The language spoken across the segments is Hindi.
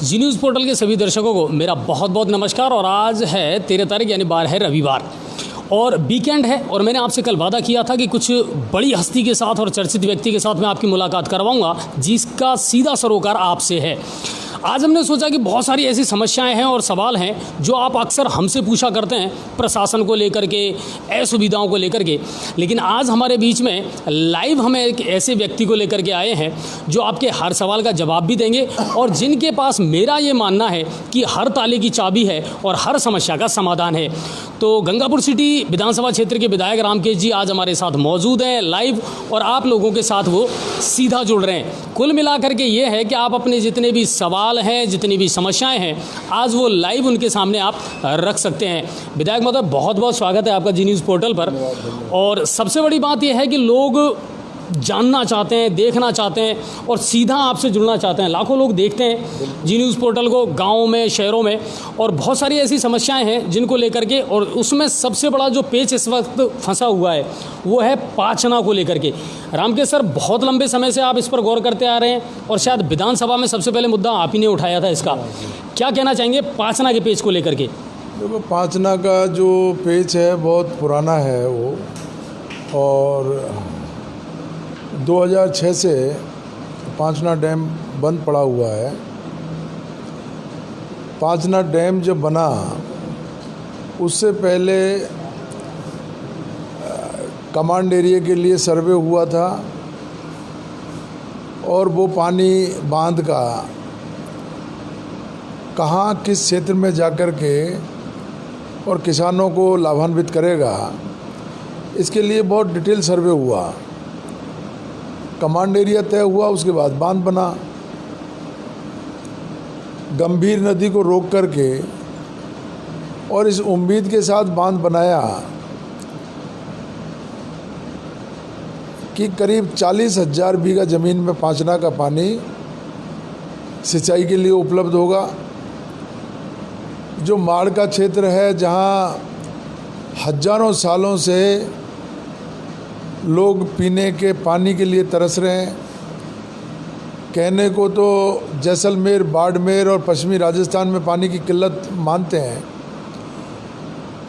जी न्यूज़ पोर्टल के सभी दर्शकों को मेरा बहुत बहुत नमस्कार। और आज है 13 तारीख यानी बार है रविवार और वीकेंड है। और मैंने आपसे कल वादा किया था कि कुछ बड़ी हस्ती के साथ और चर्चित व्यक्ति के साथ मैं आपकी मुलाकात करवाऊंगा जिसका सीधा सरोकार आपसे है। आज हमने सोचा कि बहुत सारी ऐसी समस्याएं हैं और सवाल हैं जो आप अक्सर हमसे पूछा करते हैं प्रशासन को लेकर के, असुविधाओं को लेकर के। लेकिन आज हमारे बीच में लाइव हम एक ऐसे व्यक्ति को लेकर के आए हैं जो आपके हर सवाल का जवाब भी देंगे और जिनके पास मेरा ये मानना है कि हर ताले की चाबी है और हर समस्या का समाधान है। तो गंगापुर सिटी विधानसभा क्षेत्र के विधायक रामकेश जी आज हमारे साथ मौजूद हैं लाइव और आप लोगों के साथ वो सीधा जुड़ रहे हैं। कुल मिलाकर के ये है कि आप अपने जितने भी सवाल हैं, जितनी भी समस्याएं हैं, आज वो लाइव उनके सामने आप रख सकते हैं। विधायक महोदय, बहुत बहुत स्वागत है आपका जी न्यूज़ पोर्टल पर। और सबसे बड़ी बात यह है कि लोग जानना चाहते हैं, देखना चाहते हैं और सीधा आपसे जुड़ना चाहते हैं। लाखों लोग देखते हैं जी न्यूज़ पोर्टल को गाँव में, शहरों में, और बहुत सारी ऐसी समस्याएं हैं जिनको लेकर के, और उसमें सबसे बड़ा जो पेच इस वक्त फंसा हुआ है वो है पाचना को लेकर के। रामकेश सर, बहुत लंबे समय से आप इस पर गौर करते आ रहे हैं और शायद विधानसभा में सबसे पहले मुद्दा आप ही ने उठाया था इसका। क्या कहना चाहेंगे पाचना के पेच को लेकर के? देखो, पाचना का जो पेच है बहुत पुराना है वो, और 2006 से पाचना डैम बंद पड़ा हुआ है। पाचना डैम जब बना उससे पहले कमांड एरिया के लिए सर्वे हुआ था और वो पानी बांध का कहाँ किस क्षेत्र में जाकर के और किसानों को लाभान्वित करेगा, इसके लिए बहुत डिटेल सर्वे हुआ। कमांड एरिया तय हुआ, उसके बाद बांध बना। गंभीर नदी को रोक करके और इस उम्मीद के साथ बांध बनाया कि करीब 40,000 बीघा ज़मीन में पाचना का पानी सिंचाई के लिए उपलब्ध होगा। जो माड़ का क्षेत्र है जहाँ हजारों सालों से लोग पीने के पानी के लिए तरस रहे हैं। कहने को तो जैसलमेर, बाड़मेर और पश्चिमी राजस्थान में पानी की किल्लत मानते हैं,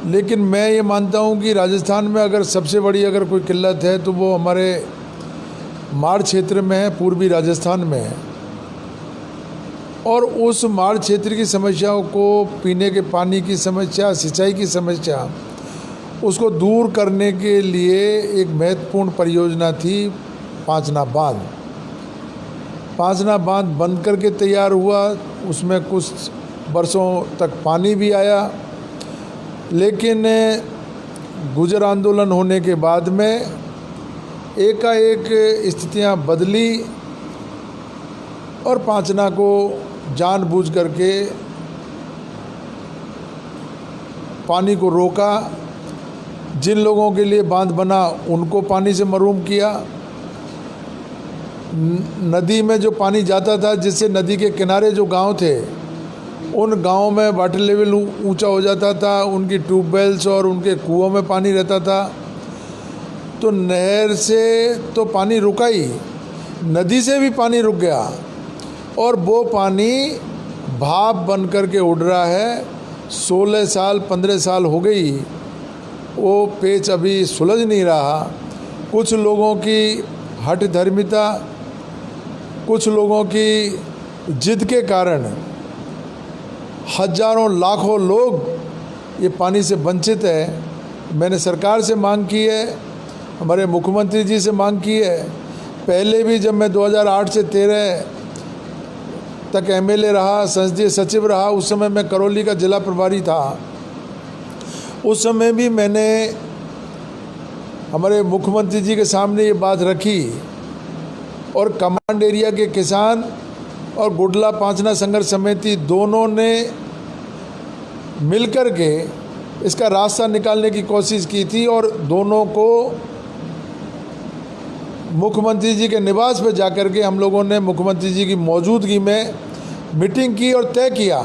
लेकिन मैं ये मानता हूँ कि राजस्थान में अगर सबसे बड़ी अगर कोई किल्लत है तो वो हमारे माड़ क्षेत्र में है, पूर्वी राजस्थान में है। और उस माड़ क्षेत्र की समस्याओं को, पीने के पानी की समस्या, सिंचाई की समस्या, उसको दूर करने के लिए एक महत्वपूर्ण परियोजना थी पाचना बांध। पाचना बांध बन करके तैयार हुआ, उसमें कुछ बरसों तक पानी भी आया, लेकिन गुजर आंदोलन होने के बाद में एकाएक स्थितियां बदली और पाचना को जानबूझ करके पानी को रोका। जिन लोगों के लिए बांध बना उनको पानी से महरूम किया। नदी में जो पानी जाता था, जिससे नदी के किनारे जो गांव थे उन गांवों में वाटर लेवल ऊंचा हो जाता था, उनकी ट्यूबवेल्स और उनके कुओं में पानी रहता था। तो नहर से तो पानी रुका ही, नदी से भी पानी रुक गया और वो पानी भाप बन कर के उड़ रहा है। 16 साल 15 साल हो गई, वो पेच अभी सुलझ नहीं रहा। कुछ लोगों की हठ धर्मिता, कुछ लोगों की जिद के कारण हजारों लाखों लोग ये पानी से वंचित है। मैंने सरकार से मांग की है, हमारे मुख्यमंत्री जी से मांग की है। पहले भी जब मैं 2008 से 13 तक एमएलए रहा, संसदीय सचिव रहा, उस समय मैं करौली का जिला प्रभारी था। उस समय भी मैंने हमारे मुख्यमंत्री जी के सामने ये बात रखी और कमांड एरिया के किसान और गुडला पाचना संघर्ष समिति दोनों ने मिलकर के इसका रास्ता निकालने की कोशिश की थी और दोनों को मुख्यमंत्री जी के निवास पर जाकर के हम लोगों ने मुख्यमंत्री जी की मौजूदगी में मीटिंग की और तय किया।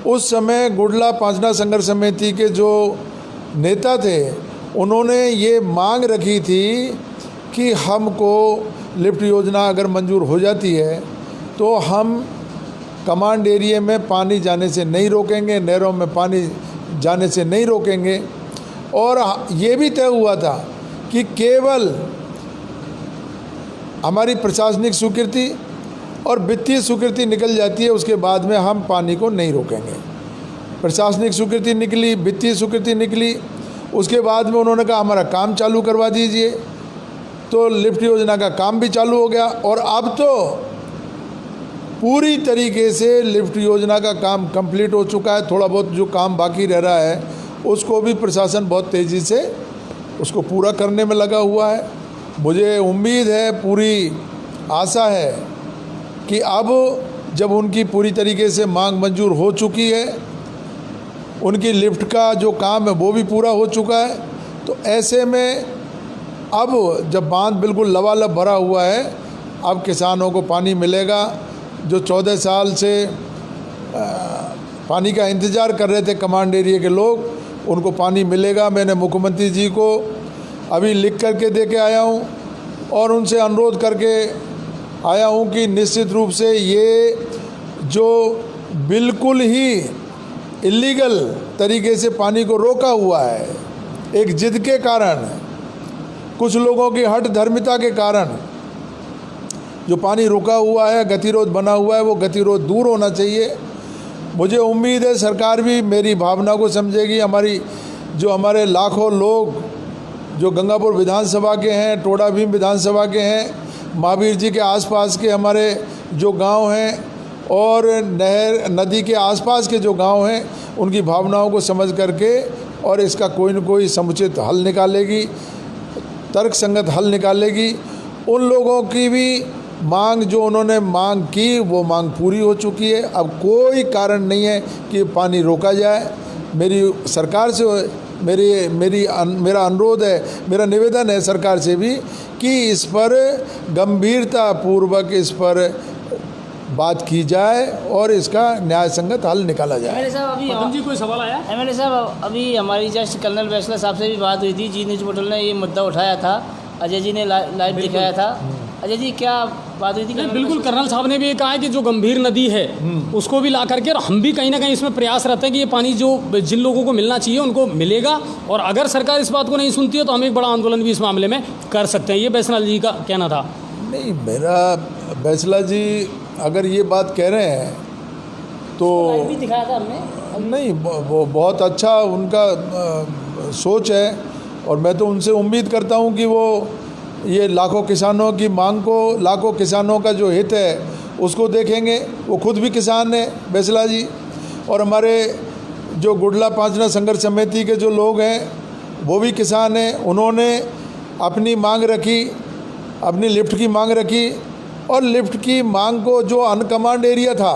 उस समय गुडला पाचना संघर्ष समिति के जो नेता थे उन्होंने ये मांग रखी थी कि हमको लिफ्ट योजना अगर मंजूर हो जाती है तो हम कमांड एरिया में पानी जाने से नहीं रोकेंगे, नहरों में पानी जाने से नहीं रोकेंगे। और ये भी तय हुआ था कि केवल हमारी प्रशासनिक स्वीकृति और वित्तीय स्वीकृति निकल जाती है, उसके बाद में हम पानी को नहीं रोकेंगे। प्रशासनिक स्वीकृति निकली, वित्तीय स्वीकृति निकली, उसके बाद में उन्होंने कहा हमारा काम चालू करवा दीजिए, तो लिफ्ट योजना का काम भी चालू हो गया। और अब तो पूरी तरीके से लिफ्ट योजना का काम कंप्लीट हो चुका है। थोड़ा बहुत जो काम बाकी रह रहा है उसको भी प्रशासन बहुत तेज़ी से उसको पूरा करने में लगा हुआ है। मुझे उम्मीद है, पूरी आशा है कि अब जब उनकी पूरी तरीके से मांग मंजूर हो चुकी है, उनकी लिफ्ट का जो काम है वो भी पूरा हो चुका है, तो ऐसे में अब जब बांध बिल्कुल लबालब भरा हुआ है, अब किसानों को पानी मिलेगा। जो 14 साल से पानी का इंतज़ार कर रहे थे कमांड एरिया के लोग, उनको पानी मिलेगा। मैंने मुख्यमंत्री जी को अभी लिख करके दे के आया हूँ और उनसे अनुरोध करके आया हूँ कि निश्चित रूप से ये जो बिल्कुल ही इलीगल तरीके से पानी को रोका हुआ है, एक जिद के कारण, कुछ लोगों की हठ धर्मिता के कारण जो पानी रुका हुआ है, गतिरोध बना हुआ है, वो गतिरोध दूर होना चाहिए। मुझे उम्मीद है सरकार भी मेरी भावना को समझेगी। हमारे लाखों लोग जो गंगापुर विधानसभा के हैं, टोडा भीम विधानसभा के हैं, महावीर जी के आसपास के हमारे जो गांव हैं और नहर नदी के आसपास के जो गांव हैं, उनकी भावनाओं को समझ करके और इसका कोई न कोई समुचित हल निकालेगी, तर्कसंगत हल निकालेगी। उन लोगों की भी मांग जो उन्होंने मांग की, वो मांग पूरी हो चुकी है। अब कोई कारण नहीं है कि पानी रोका जाए। मेरी सरकार से मेरा अनुरोध है, मेरा निवेदन है सरकार से भी कि इस पर गंभीरता पूर्वक इस पर बात की जाए और इसका न्याय संगत हल निकाला जाए। एमएलए साहब अभी जी कोई सवाल आया? एमएलए साहब अभी हमारी जस्ट कर्नल वैसला साहब से भी बात हुई थी, जी न्यूज़ पोर्टल ने ये मुद्दा उठाया था, अजय जी ने लाइव दिखाया था। अजय जी क्या बात हुई थी? बिल्कुल, कर्नल साहब ने भी ये कहा है कि जो गंभीर नदी है उसको भी ला करके, और हम भी कहीं ना कहीं इसमें प्रयास रहते हैं कि ये पानी जो जिन लोगों को मिलना चाहिए उनको मिलेगा, और अगर सरकार इस बात को नहीं सुनती है तो हम एक बड़ा आंदोलन भी इस मामले में कर सकते हैं। ये बैसलाल जी का कहना था। नहीं, मेरा बैसला जी अगर ये बात कह रहे हैं तो भी दिखाया था हमने। नहीं, वो बहुत अच्छा उनका सोच है और मैं तो उनसे उम्मीद करता हूँ कि वो ये लाखों किसानों की मांग को, लाखों किसानों का जो हित है उसको देखेंगे। वो खुद भी किसान हैं बैसला जी, और हमारे जो गुडला पांचना संघर्ष समिति के जो लोग हैं वो भी किसान हैं। उन्होंने अपनी मांग रखी, अपनी लिफ्ट की मांग रखी, और लिफ्ट की मांग को जो अनकमांड एरिया था,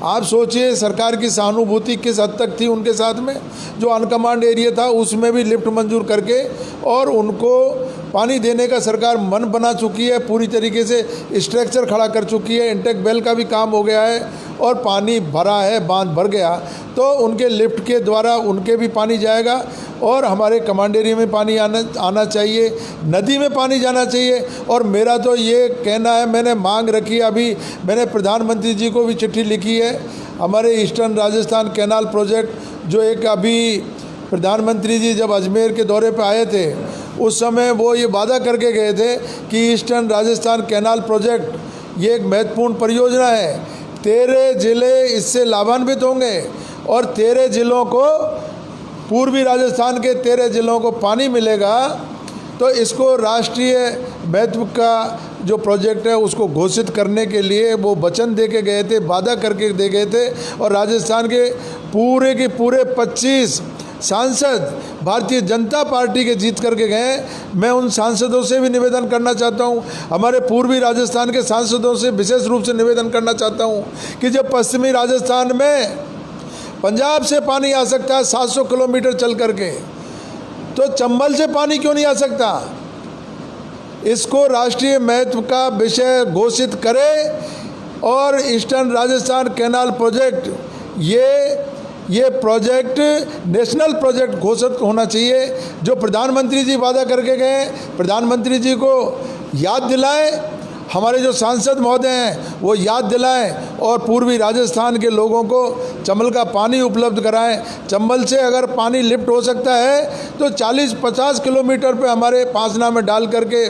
आप सोचिए सरकार की सहानुभूति किस हद तक थी उनके साथ में। जो अनकमांड एरिया था उसमें भी लिफ्ट मंजूर करके और उनको पानी देने का सरकार मन बना चुकी है, पूरी तरीके से स्ट्रक्चर खड़ा कर चुकी है, इंटेक बेल का भी काम हो गया है और पानी भरा है, बांध भर गया, तो उनके लिफ्ट के द्वारा उनके भी पानी जाएगा और हमारे कमांड एरिया में पानी आना चाहिए, नदी में पानी जाना चाहिए। और मेरा तो ये कहना है, मैंने मांग रखी है, अभी मैंने प्रधानमंत्री जी को भी चिट्ठी लिखी है। हमारे ईस्टर्न राजस्थान कैनाल प्रोजेक्ट जो एक अभी प्रधानमंत्री जी जब अजमेर के दौरे पर आए थे उस समय वो ये वादा करके गए थे कि ईस्टर्न राजस्थान कैनाल प्रोजेक्ट ये एक महत्वपूर्ण परियोजना है, 13 ज़िले इससे लाभान्वित होंगे और 13 ज़िलों को, पूर्वी राजस्थान के 13 ज़िलों को पानी मिलेगा। तो इसको राष्ट्रीय महत्व का जो प्रोजेक्ट है उसको घोषित करने के लिए वो वचन दे के गए थे, वादा करके दे गए थे, और राजस्थान के पूरे 25 सांसद भारतीय जनता पार्टी के जीत करके गए। मैं उन सांसदों से भी निवेदन करना चाहता हूं, हमारे पूर्वी राजस्थान के सांसदों से विशेष रूप से निवेदन करना चाहता हूं कि जब पश्चिमी राजस्थान में पंजाब से पानी आ सकता है 700 किलोमीटर चल करके, तो चंबल से पानी क्यों नहीं आ सकता? इसको राष्ट्रीय महत्व का विषय घोषित करें और ईस्टर्न राजस्थान कैनाल प्रोजेक्ट ये प्रोजेक्ट नेशनल प्रोजेक्ट घोषित होना चाहिए। जो प्रधानमंत्री जी वादा करके गए, प्रधानमंत्री जी को याद दिलाएं। हमारे जो सांसद महोदय हैं वो याद दिलाएं और पूर्वी राजस्थान के लोगों को चंबल का पानी उपलब्ध कराएं। चंबल से अगर पानी लिफ्ट हो सकता है तो 40-50 किलोमीटर पे हमारे पांचना में डाल करके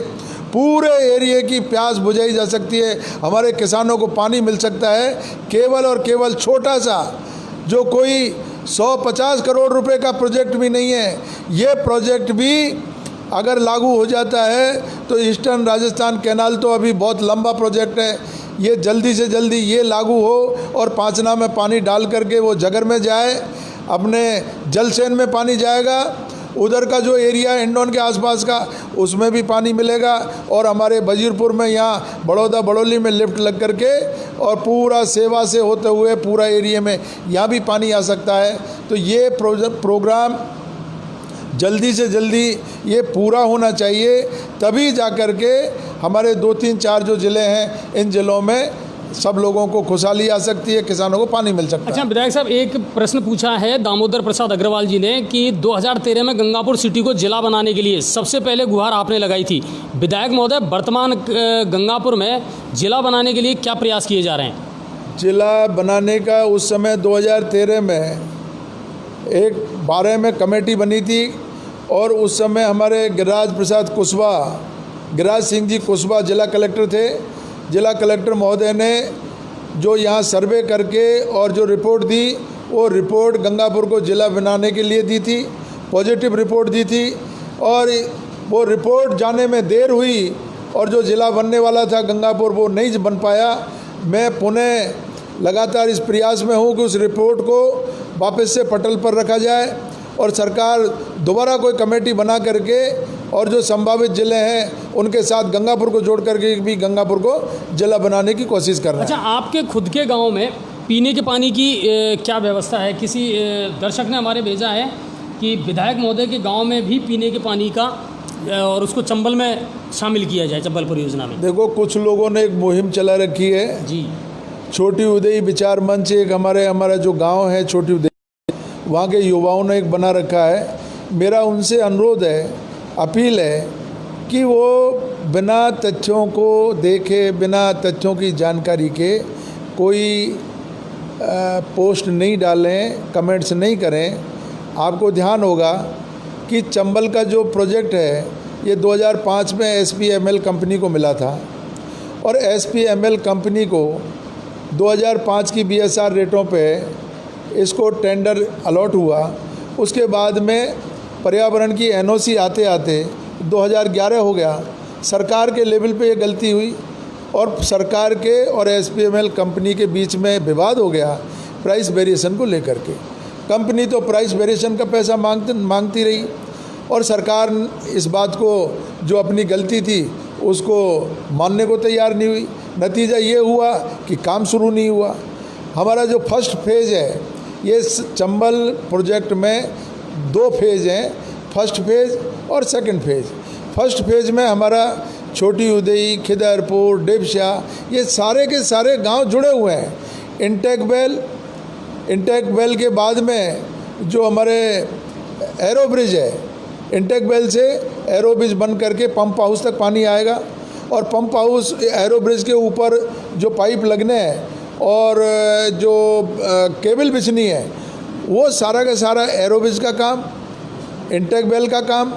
पूरे एरिया की प्यास बुझाई जा सकती है। हमारे किसानों को पानी मिल सकता है। केवल और केवल छोटा सा जो कोई 150 करोड़ रुपए का प्रोजेक्ट भी नहीं है, ये प्रोजेक्ट भी अगर लागू हो जाता है तो ईस्टर्न राजस्थान कैनाल तो अभी बहुत लंबा प्रोजेक्ट है, ये जल्दी से जल्दी ये लागू हो और पांचना में पानी डाल करके वो जगर में जाए, अपने जलसेन में पानी जाएगा, उधर का जो एरिया इंडोन के आसपास का उसमें भी पानी मिलेगा और हमारे वजीरपुर में यहाँ बड़ौदा बड़ौली में लिफ्ट लग करके और पूरा सेवा से होते हुए पूरा एरिया में यहाँ भी पानी आ सकता है। तो ये प्रोग्राम जल्दी से जल्दी ये पूरा होना चाहिए, तभी जा कर के हमारे 2-3-4 जो ज़िले हैं इन ज़िलों में सब लोगों को खुशहाली आ सकती है, किसानों को पानी मिल सकता है। अच्छा विधायक साहब, एक प्रश्न पूछा है दामोदर प्रसाद अग्रवाल जी ने कि 2013 में गंगापुर सिटी को जिला बनाने के लिए सबसे पहले गुहार आपने लगाई थी। विधायक महोदय, वर्तमान गंगापुर में जिला बनाने के लिए क्या प्रयास किए जा रहे हैं? जिला बनाने का उस समय 2013 में एक 12 में कमेटी बनी थी और उस समय हमारे गिरिराज सिंह जी कुशवाहा जिला कलेक्टर थे। जिला कलेक्टर महोदय ने जो यहाँ सर्वे करके और जो रिपोर्ट दी, वो रिपोर्ट गंगापुर को जिला बनाने के लिए दी थी, पॉजिटिव रिपोर्ट दी थी और वो रिपोर्ट जाने में देर हुई और जो जिला बनने वाला था गंगापुर वो नहीं बन पाया। मैं पुनः लगातार इस प्रयास में हूँ कि उस रिपोर्ट को वापस से पटल पर रखा जाए और सरकार दोबारा कोई कमेटी बना करके और जो संभावित ज़िले हैं उनके साथ गंगापुर को जोड़ करके भी गंगापुर को जिला बनाने की कोशिश कर रहे हैं। अच्छा, आपके खुद के गांव में पीने के पानी की क्या व्यवस्था है? किसी दर्शक ने हमारे भेजा है कि विधायक महोदय के गांव में भी पीने के पानी का और उसको चंबल में शामिल किया जाए, चंबल परियोजना में। देखो, कुछ लोगों ने एक मुहिम चला रखी है जी। छोटी उदयी विचार मंच, एक हमारा जो गाँव है छोटी उदयी, वहाँ के युवाओं ने एक बना रखा है। मेरा उनसे अनुरोध है, अपील है कि वो बिना तथ्यों को देखे, बिना तथ्यों की जानकारी के कोई पोस्ट नहीं डालें, कमेंट्स नहीं करें। आपको ध्यान होगा कि चंबल का जो प्रोजेक्ट है ये 2005 में SPML कंपनी को मिला था और SPML कंपनी को 2005 की BSR रेटों पे इसको टेंडर अलॉट हुआ। उसके बाद में पर्यावरण की NOC आते आते 2011 हो गया। सरकार के लेवल पे ये गलती हुई और सरकार के और SPML कंपनी के बीच में विवाद हो गया प्राइस वेरिएशन को लेकर के। कंपनी तो प्राइस वेरिएशन का पैसा मांगती रही और सरकार इस बात को जो अपनी गलती थी उसको मानने को तैयार नहीं हुई। नतीजा ये हुआ कि काम शुरू नहीं हुआ। हमारा जो फर्स्ट फेज़ है, ये चंबल प्रोजेक्ट में 2 फेज़ हैं, फर्स्ट फेज़ और सेकंड फेज़। फर्स्ट फेज़ में हमारा छोटी उदयी, खिदरपुर, डिबशा, ये सारे के सारे गांव जुड़े हुए हैं। इंटेक वेल के बाद में जो हमारे एरो ब्रिज है, इंटेक वेल से एरो ब्रिज बन करके पंप हाउस तक पानी आएगा और पंप हाउस एरो ब्रिज के ऊपर जो पाइप लगने हैं और जो केबल बिछनी है, वो सारा का सारा एरो ब्रिज का काम, इंटेक वेल का काम,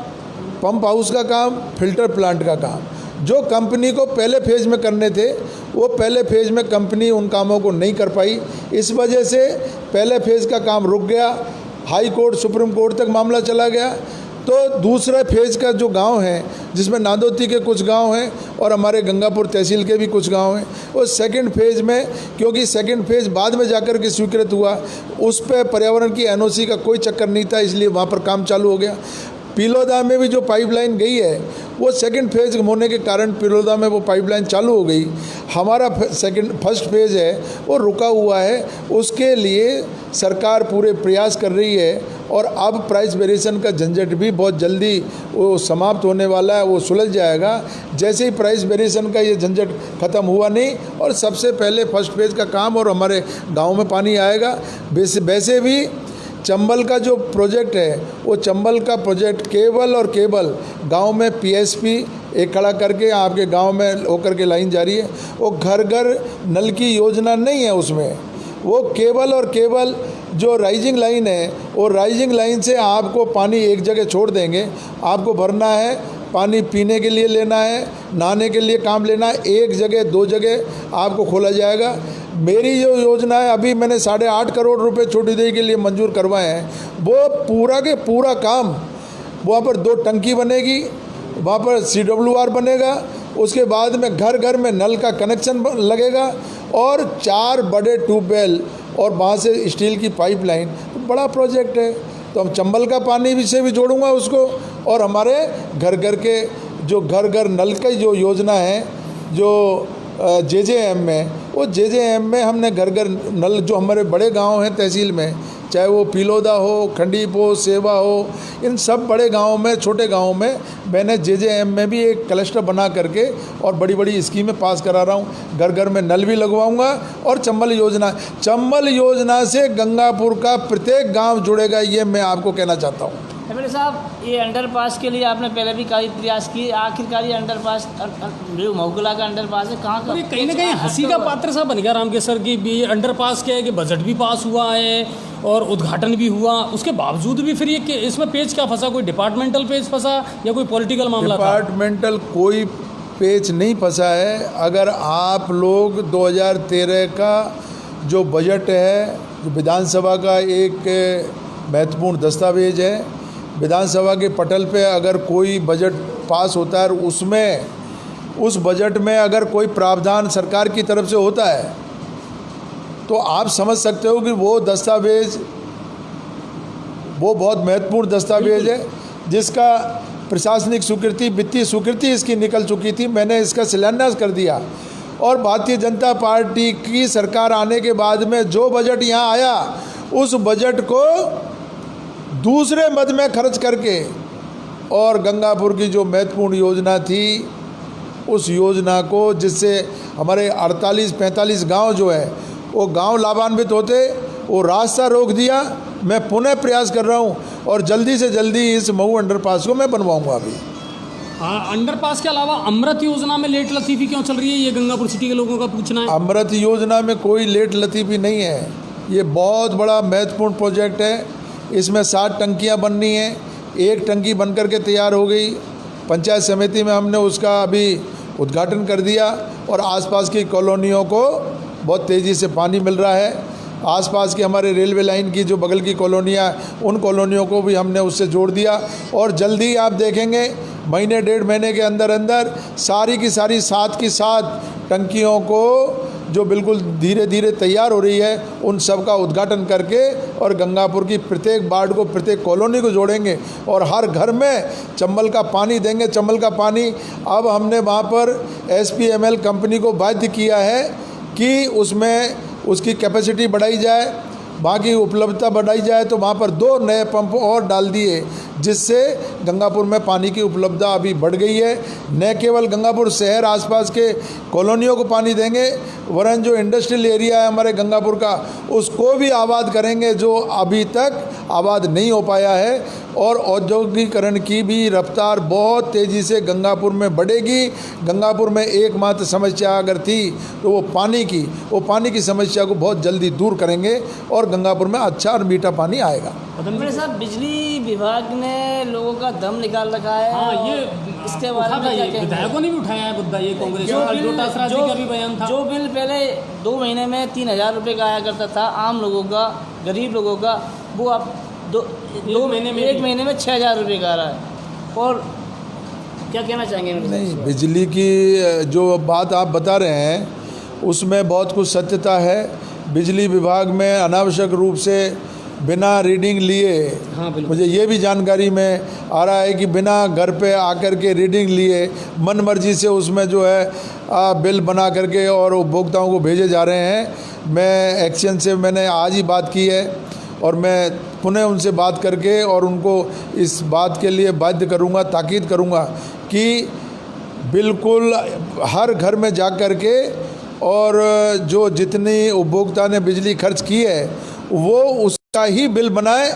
पंप हाउस का काम, फिल्टर प्लांट का काम। जो कंपनी को पहले फेज़ में करने थे वो पहले फेज़ में कंपनी उन कामों को नहीं कर पाई। इस वजह से पहले फेज़ का काम रुक गया, हाई कोर्ट, सुप्रीम कोर्ट तक मामला चला गया। तो दूसरा फेज़ का जो गांव है, जिसमें नादौती के कुछ गांव हैं और हमारे गंगापुर तहसील के भी कुछ गांव हैं, वो सेकंड फेज़ में, क्योंकि सेकंड फेज़ बाद में जाकर के स्वीकृत हुआ, उस पर पर्यावरण की NOC का कोई चक्कर नहीं था, इसलिए वहाँ पर काम चालू हो गया। पिलोदा में भी जो पाइपलाइन गई है वो सेकंड फेज़ होने के कारण पिलोदा में वो पाइपलाइन चालू हो गई। हमारा फर्स्ट फेज़ है वो रुका हुआ है, उसके लिए सरकार पूरे प्रयास कर रही है और अब प्राइस वेरिएशन का झंझट भी बहुत जल्दी वो समाप्त होने वाला है, वो सुलझ जाएगा। जैसे ही प्राइस वेरिएशन का ये झंझट ख़त्म हुआ नहीं और सबसे पहले फर्स्ट फेज़ का काम और हमारे गाँव में पानी आएगा। वैसे भी चंबल का जो प्रोजेक्ट है वो चंबल का प्रोजेक्ट केवल और केवल गांव में PSP एक खड़ा करके आपके गांव में होकर के लाइन जा रही है। वो घर घर नल की योजना नहीं है उसमें, वो केवल और केवल जो राइजिंग लाइन है, वो राइजिंग लाइन से आपको पानी एक जगह छोड़ देंगे। आपको भरना है, पानी पीने के लिए लेना है, नहाने के लिए काम लेना है, एक जगह 2 जगह आपको खोला जाएगा। मेरी जो योजना है, अभी मैंने 8.5 करोड़ रुपए छोटी देवी के लिए मंजूर करवाए हैं, वो पूरा के पूरा काम, वहाँ पर 2 टंकी बनेगी, वहाँ पर CWR बनेगा, उसके बाद में घर घर में नल का कनेक्शन लगेगा और 4 बड़े ट्यूबवेल और वहाँ से स्टील की पाइपलाइन। बड़ा प्रोजेक्ट है। तो हम चंबल का पानी भी से भी जोड़ूंगा उसको, और हमारे घर घर के जो घर घर नल की जो योजना है, जो JJM में, वो JJM में हमने घर घर नल, जो हमारे बड़े गांव हैं तहसील में, चाहे वो पिलोदा हो, खंडीप हो, सेवा हो, इन सब बड़े गांवों में, छोटे गांवों में मैंने JJM में भी एक क्लस्टर बना करके और बड़ी बड़ी स्कीमें पास करा रहा हूँ। घर घर में नल भी लगवाऊंगा। और चंबल योजना से गंगापुर का प्रत्येक गांव जुड़ेगा, ये मैं आपको कहना चाहता हूँ। एमएलए साहब, ये अंडरपास के लिए आपने पहले भी काफ़ी प्रयास किए, आखिरकार ये अंडरपास जो महुगला का अंडरपास है, कहाँ का कहीं ना कहीं हंसी का पात्र सा बन गया रामकेशर की भी। अंडरपास क्या है कि बजट भी पास हुआ है और उद्घाटन भी हुआ, उसके बावजूद भी फिर ये इसमें पेच क्या फंसा? कोई डिपार्टमेंटल पेच फंसा या कोई पॉलिटिकल मामला था? डिपार्टमेंटल कोई पेच नहीं फंसा है। अगर आप लोग 2013 का जो बजट है, जो विधानसभा का एक महत्वपूर्ण दस्तावेज है, विधानसभा के पटल पे अगर कोई बजट पास होता है, उसमें उस बजट में अगर कोई प्रावधान सरकार की तरफ से होता है, तो आप समझ सकते हो कि वो दस्तावेज, वो बहुत महत्वपूर्ण दस्तावेज है, जिसका प्रशासनिक स्वीकृति, वित्तीय स्वीकृति इसकी निकल चुकी थी। मैंने इसका शिलान्यास कर दिया। और भारतीय जनता पार्टी की सरकार आने के बाद में जो बजट यहाँ आया, उस बजट को दूसरे मद में खर्च करके, और गंगापुर की जो महत्वपूर्ण योजना थी, उस योजना को, जिससे हमारे 48-45 गांव जो है, वो गांव लाभान्वित होते, वो रास्ता रोक दिया। मैं पुनः प्रयास कर रहा हूं और जल्दी से जल्दी इस महू अंडरपास को मैं बनवाऊंगा। अभी अंडरपास के अलावा अमृत योजना में लेट लतीफ़ी क्यों चल रही है, ये गंगापुर सिटी के लोगों का पूछना है। अमृत योजना में कोई लेट लतीफ़ी नहीं है। ये बहुत बड़ा महत्वपूर्ण प्रोजेक्ट है। इसमें 7 टंकियाँ बननी हैं। 1 टंकी बन कर के तैयार हो गई। पंचायत समिति में हमने उसका अभी उद्घाटन कर दिया और आसपास की कॉलोनियों को बहुत तेज़ी से पानी मिल रहा है। आसपास की हमारे रेलवे लाइन की जो बगल की कॉलोनियाँ, उन कॉलोनियों को भी हमने उससे जोड़ दिया। और जल्दी आप देखेंगे, महीने 1.5 महीने के अंदर अंदर सारी की सारी 7 की 7 टंकियों को, जो बिल्कुल धीरे धीरे तैयार हो रही है, उन सब का उद्घाटन करके और गंगापुर की प्रत्येक वार्ड को, प्रत्येक कॉलोनी को जोड़ेंगे और हर घर में चंबल का पानी देंगे। चंबल का पानी अब हमने वहाँ पर SPML कंपनी को बाध्य किया है कि उसमें उसकी कैपेसिटी बढ़ाई जाए, वहाँ की उपलब्धता बढ़ाई जाए। तो वहाँ पर 2 नए पंप और डाल दिए, जिससे गंगापुर में पानी की उपलब्धता अभी बढ़ गई है। न केवल गंगापुर शहर, आसपास के कॉलोनियों को पानी देंगे, वरन जो इंडस्ट्रियल एरिया है हमारे गंगापुर का, उसको भी आबाद करेंगे, जो अभी तक आबाद नहीं हो पाया है। और औद्योगिकरण की भी रफ्तार बहुत तेज़ी से गंगापुर में बढ़ेगी। गंगापुर में एकमात्र समस्या अगर थी तो वो पानी की समस्या को बहुत जल्दी दूर करेंगे और गंगापुर में अच्छा और मीठा पानी आएगा। मेरे साहब, बिजली विभाग ने लोगों का दम निकाल रखा है। हाँ, ये इसके बारे में क्या कहेंगे? विधायकों ने भी उठाया है मुद्दा, ये कांग्रेस का भी बयान था। जो बिल पहले 2 महीने में 3000 रुपये का आया करता था आम लोगों का, गरीब लोगों का, वो अब 1 महीने में 6000 रुपये का आ रहा है। और क्या कहना चाहेंगे? नहीं, बिजली की जो बात आप बता रहे हैं, उसमें बहुत कुछ सत्यता है। बिजली विभाग में अनावश्यक रूप से बिना रीडिंग लिए, हाँ, मुझे ये भी जानकारी में आ रहा है कि बिना घर पे आकर के रीडिंग लिए मन मर्जी से उसमें जो है बिल बना करके और उपभोक्ताओं को भेजे जा रहे हैं। मैं एक्शन से मैंने आज ही बात की है और मैं पुनः उनसे बात करके और उनको इस बात के लिए बाध्य करूँगा, ताकीद करूँगा कि बिल्कुल हर घर में जा कर के और जो जितनी उपभोक्ता ने बिजली खर्च की है वो उसका ही बिल बनाए,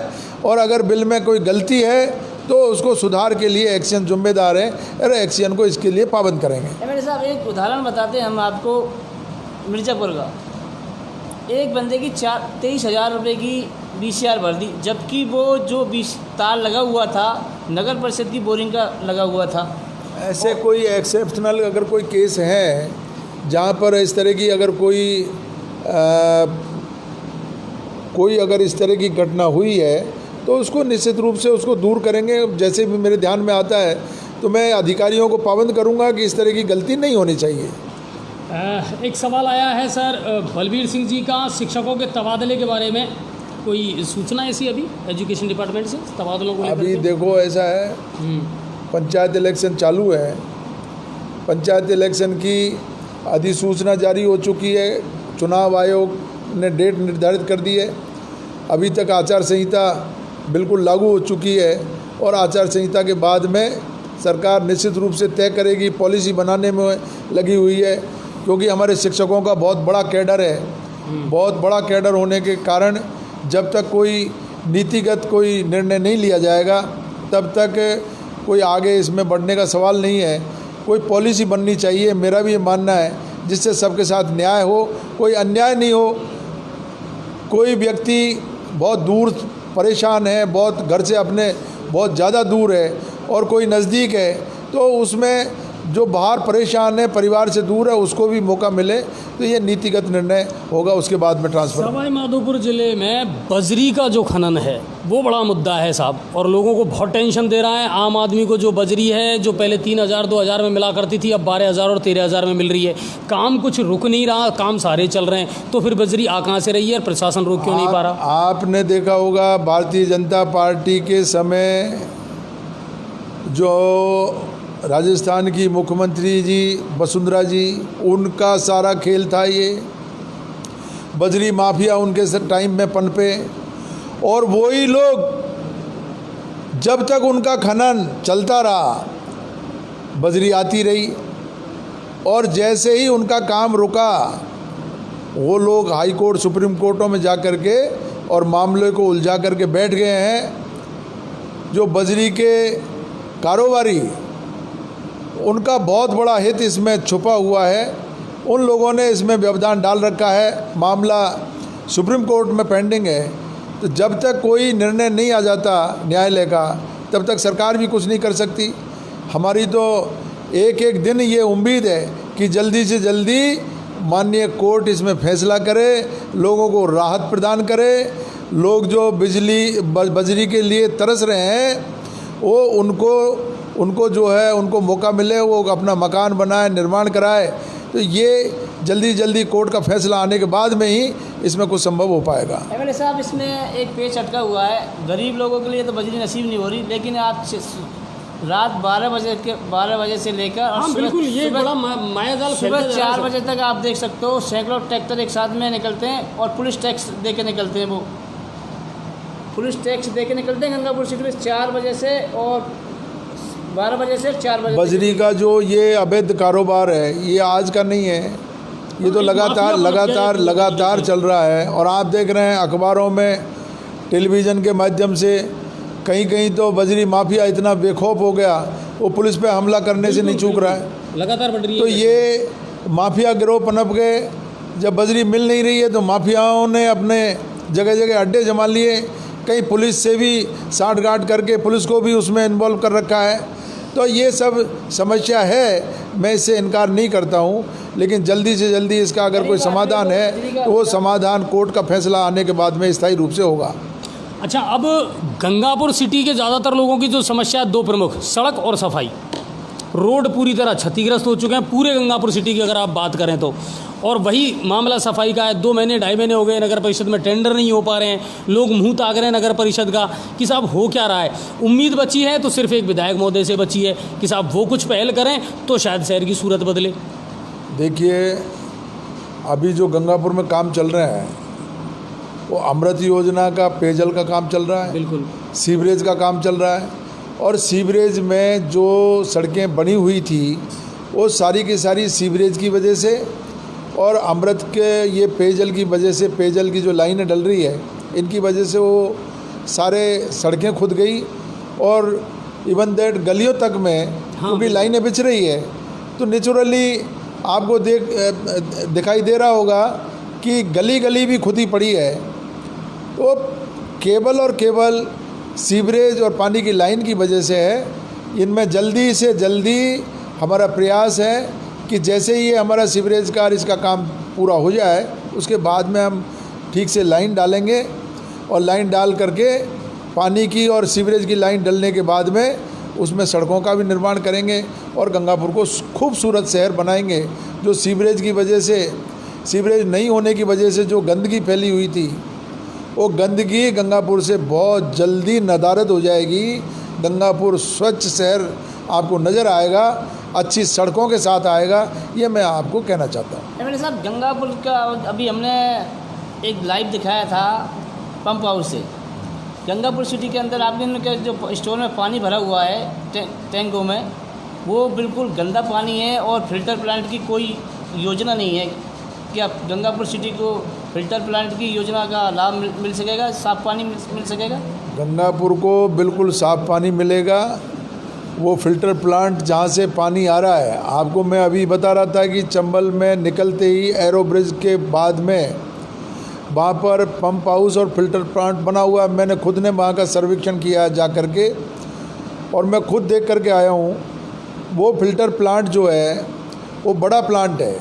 और अगर बिल में कोई गलती है तो उसको सुधार के लिए एक्शन जिम्मेदार है और एक्शन को इसके लिए पाबंद करेंगे। एमएलए साहब एक उदाहरण बताते हैं हम आपको मिर्ज़ापुर का। एक बंदे की 23,000 रुपये की बीसीआर भर दी, जबकि वो जो तार लगा हुआ था नगर परिषद की बोरिंग का लगा हुआ था। ऐसे कोई एक्सेप्शनल अगर कोई केस है जहाँ पर इस तरह की अगर कोई अगर इस तरह की घटना हुई है तो उसको निश्चित रूप से उसको दूर करेंगे। जैसे भी मेरे ध्यान में आता है तो मैं अधिकारियों को पाबंद करूंगा कि इस तरह की गलती नहीं होनी चाहिए। एक सवाल आया है सर बलबीर सिंह जी का, शिक्षकों के तबादले के बारे में कोई सूचना ऐसी अभी एजुकेशन डिपार्टमेंट से तबादलों को लेकर? अभी देखो ऐसा है, पंचायत इलेक्शन चालू है, पंचायत इलेक्शन की अधिसूचना जारी हो चुकी है, चुनाव आयोग ने डेट निर्धारित कर दी है। अभी तक आचार संहिता बिल्कुल लागू हो चुकी है और आचार संहिता के बाद में सरकार निश्चित रूप से तय करेगी, पॉलिसी बनाने में लगी हुई है। क्योंकि हमारे शिक्षकों का बहुत बड़ा कैडर है, बहुत बड़ा कैडर होने के कारण जब तक कोई नीतिगत कोई निर्णय नहीं लिया जाएगा तब तक कोई आगे इसमें बढ़ने का सवाल नहीं है। कोई पॉलिसी बननी चाहिए, मेरा भी ये मानना है, जिससे सबके साथ न्याय हो, कोई अन्याय नहीं हो। कोई व्यक्ति बहुत दूर परेशान है, बहुत घर से अपने बहुत ज़्यादा दूर है और कोई नज़दीक है, तो उसमें जो बाहर परेशान है, परिवार से दूर है, उसको भी मौका मिले तो ये नीतिगत निर्णय होगा, उसके बाद में ट्रांसफ़र। सवाई माधोपुर ज़िले में बजरी का जो खनन है वो बड़ा मुद्दा है साहब, और लोगों को बहुत टेंशन दे रहा है। आम आदमी को जो बजरी है जो पहले 3,000 2,000 में मिला करती थी, अब 12,000 और 13,000 में मिल रही है। काम कुछ रुक नहीं रहा, काम सारे चल रहे हैं, तो फिर बजरी आ कहाँ से रही है और प्रशासन रोक क्यों नहीं पा रहा? आपने देखा होगा भारतीय जनता पार्टी के समय जो राजस्थान की मुख्यमंत्री जी वसुंधरा जी, उनका सारा खेल था ये। बजरी माफिया उनके टाइम में पनपे और वही लोग जब तक उनका खनन चलता रहा बजरी आती रही, और जैसे ही उनका काम रुका वो लोग हाई कोर्ट सुप्रीम कोर्टों में जा कर के और मामले को उलझा करके बैठ गए हैं। जो बजरी के कारोबारी, उनका बहुत बड़ा हित इसमें छुपा हुआ है, उन लोगों ने इसमें व्यवधान डाल रखा है। मामला सुप्रीम कोर्ट में पेंडिंग है, तो जब तक कोई निर्णय नहीं आ जाता न्यायालय का तब तक सरकार भी कुछ नहीं कर सकती। हमारी तो एक एक दिन ये उम्मीद है कि जल्दी से जल्दी माननीय कोर्ट इसमें फैसला करे, लोगों को राहत प्रदान करे। लोग जो बजरी के लिए तरस रहे हैं वो उनको जो है उनको मौका मिले, वो अपना मकान बनाए, निर्माण कराए। तो ये जल्दी कोर्ट का फैसला आने के बाद में ही इसमें कुछ संभव हो पाएगा। एमएलए साहब, इसमें एक पेच अटका हुआ है, गरीब लोगों के लिए तो बजरी नसीब नहीं हो रही, लेकिन आज रात 12 बजे से लेकर हाँ, बिल्कुल ये बड़ा मायाजाल सुबह 4 बजे तक आप देख सकते हो सैकड़ों ट्रैक्टर एक साथ में निकलते हैं और पुलिस टैक्स दे के निकलते हैं। वो पुलिस टैक्स दे के निकलते हैं गंगापुर सिटी में 4 बजे से और 12 बजे से 4 बजे। बजरी का जो ये अवैध कारोबार है ये आज का नहीं है, ये तो लगातार चल रहा है। और आप देख रहे हैं अखबारों में, टेलीविज़न के माध्यम से कहीं तो बजरी माफिया इतना बेखौफ हो गया, वो पुलिस पे हमला करने से नहीं चूक रहा है, लगातार बढ़ रही है। तो ये माफिया गिरोह पनप गए। जब बजरी मिल नहीं रही है तो माफियाओं ने अपने जगह जगह अड्डे जमा लिए, कहीं पुलिस से भी साठगांठ करके पुलिस को भी उसमें इन्वॉल्व कर रखा है। तो ये सब समस्या है, मैं इससे इनकार नहीं करता हूँ, लेकिन जल्दी से जल्दी इसका अगर कोई समाधान है तो वो समाधान कोर्ट का फैसला आने के बाद में स्थायी रूप से होगा। अच्छा, अब गंगापुर सिटी के ज़्यादातर लोगों की जो समस्या है, 2 प्रमुख, सड़क और सफाई। रोड पूरी तरह क्षतिग्रस्त हो चुके हैं पूरे गंगापुर सिटी की अगर आप बात करें तो, और वही मामला सफाई का है। 2 महीने 2.5 महीने हो गए, नगर परिषद में टेंडर नहीं हो पा रहे हैं, लोग मुंह ताक रहे हैं नगर परिषद का कि साहब हो क्या रहा है। उम्मीद बची है तो सिर्फ एक विधायक महोदय से बची है कि साहब वो कुछ पहल करें तो शायद शहर की सूरत बदले। देखिए, अभी जो गंगापुर में काम चल रहे हैं वो अमृत योजना का पेयजल का काम चल रहा है, बिल्कुल सीवरेज का काम चल रहा है। और सीवरेज में जो सड़कें बनी हुई थी वो सारी की सारी सीवरेज की वजह से और अमृत के ये पेयजल की वजह से, पेयजल की जो लाइनें डल रही है इनकी वजह से वो सारे सड़कें खुद गई और इवन दैट गलियों तक में, क्योंकि लाइनें बिछ रही है, तो नेचुरली आपको दिखाई दे रहा होगा कि गली गली भी खुदी पड़ी है। तो केवल और केवल सीवरेज और पानी की लाइन की वजह से है। इनमें जल्दी से जल्दी हमारा प्रयास है कि जैसे ही ये हमारा सीवरेज का इसका काम पूरा हो जाए, उसके बाद में हम ठीक से लाइन डालेंगे और लाइन डाल करके पानी की और सीवरेज की लाइन डलने के बाद में उसमें सड़कों का भी निर्माण करेंगे और गंगापुर को खूबसूरत शहर बनाएंगे। जो सीवरेज की वजह से, सीवरेज नहीं होने की वजह से जो गंदगी फैली हुई थी, वो गंदगी गंगापुर से बहुत जल्दी नदारद हो जाएगी। गंगापुर स्वच्छ शहर आपको नज़र आएगा, अच्छी सड़कों के साथ आएगा। ये मैं आपको कहना चाहता हूँ। एमएलए साहब, गंगापुर का अभी हमने एक लाइव दिखाया था पंप हाउस से। गंगापुर सिटी के अंदर आपके जो स्टोर में पानी भरा हुआ है टैंकों में, वो बिल्कुल गंदा पानी है और फिल्टर प्लांट की कोई योजना नहीं है। क्या गंगापुर सिटी को फिल्टर प्लांट की योजना का लाभ मिल सकेगा, साफ़ पानी मिल सकेगा? गंगापुर को बिल्कुल साफ़ पानी मिलेगा। वो फिल्टर प्लांट जहाँ से पानी आ रहा है, आपको मैं अभी बता रहा था कि चंबल में निकलते ही एरो ब्रिज के बाद में वहाँ पर पंप हाउस और फिल्टर प्लांट बना हुआ है। मैंने खुद ने वहाँ का सर्वेक्षण किया जा कर के, और मैं खुद देख कर के आया हूँ। वो फिल्टर प्लांट जो है वो बड़ा प्लांट है,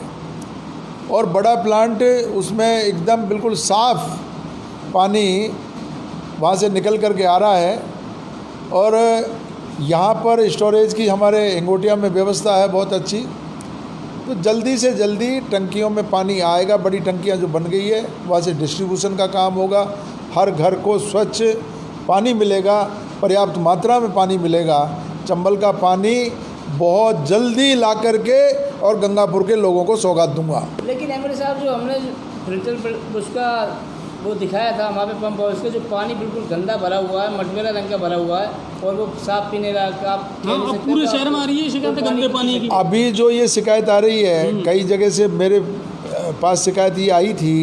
और बड़ा प्लांट उसमें एकदम बिल्कुल साफ़ पानी वहाँ से निकल कर के आ रहा है। और यहाँ पर स्टोरेज की हमारे इंगोटिया में व्यवस्था है बहुत अच्छी। तो जल्दी से जल्दी टंकियों में पानी आएगा। बड़ी टंकियाँ जो बन गई है, वहाँ से डिस्ट्रीब्यूशन का काम होगा। हर घर को स्वच्छ पानी मिलेगा, पर्याप्त मात्रा में पानी मिलेगा। चंबल का पानी बहुत जल्दी ला करके और गंगापुर के लोगों को सौगात दूंगा। लेकिन एमएलए साहब, जो हमने फिल्टर उसका वो दिखाया था वहाँ पे पंप हाउस का, जो पानी बिल्कुल गंदा भरा हुआ है, मटमेरा रंग का भरा हुआ है और वो साफ पीने का पूरे शहर में आ रही है शिकायत गंदे पानी की। अभी जो ये शिकायत आ रही है, कई जगह से मेरे पास शिकायत ये आई थी।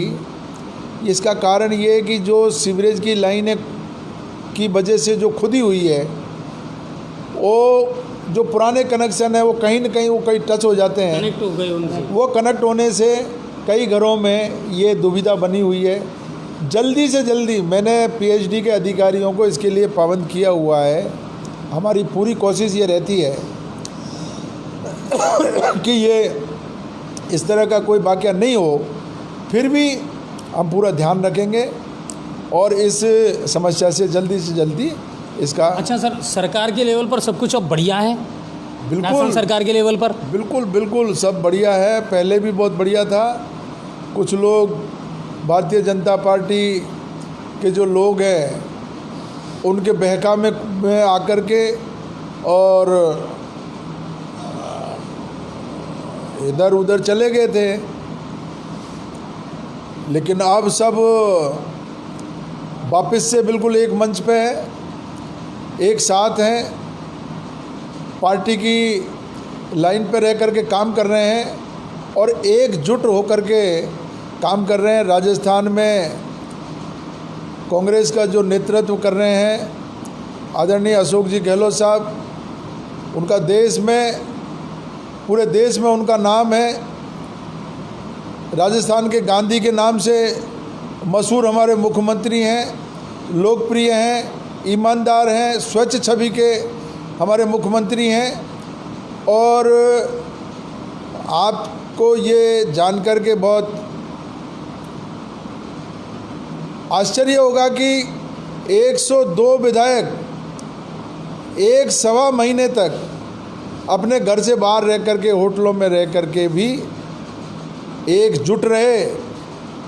इसका कारण ये है कि जो सीवरेज की लाइनें की वजह से जो खुदी हुई है, वो जो पुराने कनेक्शन है वो कहीं न कहीं वो कहीं टच हो जाते हैं, कनेक्ट हो गए उनसे। वो कनेक्ट होने से कई घरों में ये दुविधा बनी हुई है। जल्दी से जल्दी मैंने पीएचडी के अधिकारियों को इसके लिए पाबंद किया हुआ है। हमारी पूरी कोशिश ये रहती है कि ये इस तरह का कोई वाक़या नहीं हो। फिर भी हम पूरा ध्यान रखेंगे और इस समस्या से जल्दी इसका। अच्छा सर, सरकार के लेवल पर सब कुछ अब बढ़िया है? बिल्कुल सरकार के लेवल पर बिल्कुल सब बढ़िया है। पहले भी बहुत बढ़िया था। कुछ लोग भारतीय जनता पार्टी के जो लोग हैं, उनके बहका में आकर के और इधर उधर चले गए थे। लेकिन अब सब वापस से बिल्कुल एक मंच पे है, एक साथ हैं, पार्टी की लाइन पे रह कर के काम कर रहे हैं और एकजुट होकर के काम कर रहे हैं। राजस्थान में कांग्रेस का जो नेतृत्व कर रहे हैं आदरणीय अशोक जी गहलोत साहब, उनका पूरे देश में उनका नाम है। राजस्थान के गांधी के नाम से मशहूर हमारे मुख्यमंत्री हैं, लोकप्रिय हैं, ईमानदार हैं, स्वच्छ छवि के हमारे मुख्यमंत्री हैं। और आपको ये जानकर के बहुत आश्चर्य होगा कि 102 विधायक 1.25 महीने तक अपने घर से बाहर रह कर के, होटलों में रह कर के भी एकजुट रहे।